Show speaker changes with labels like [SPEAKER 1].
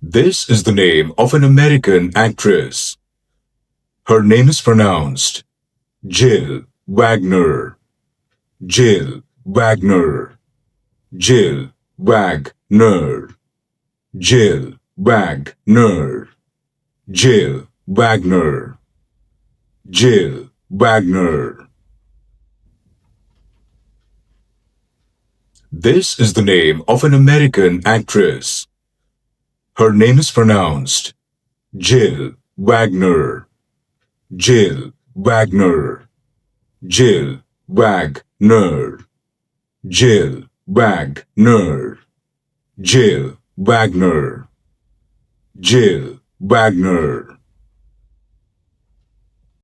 [SPEAKER 1] This is the name of an American actress. Her name is pronounced Jill Wagner. Jill Wagner. Jill Wagner. Jill Wagner. Jill Wagner. Jill Wagner. This is the name of an American actress. Her name is pronounced Jill Wagner. Jill Wagner. Jill Wagner. Jill Wagner. Jill Wagner. Jill Wagner.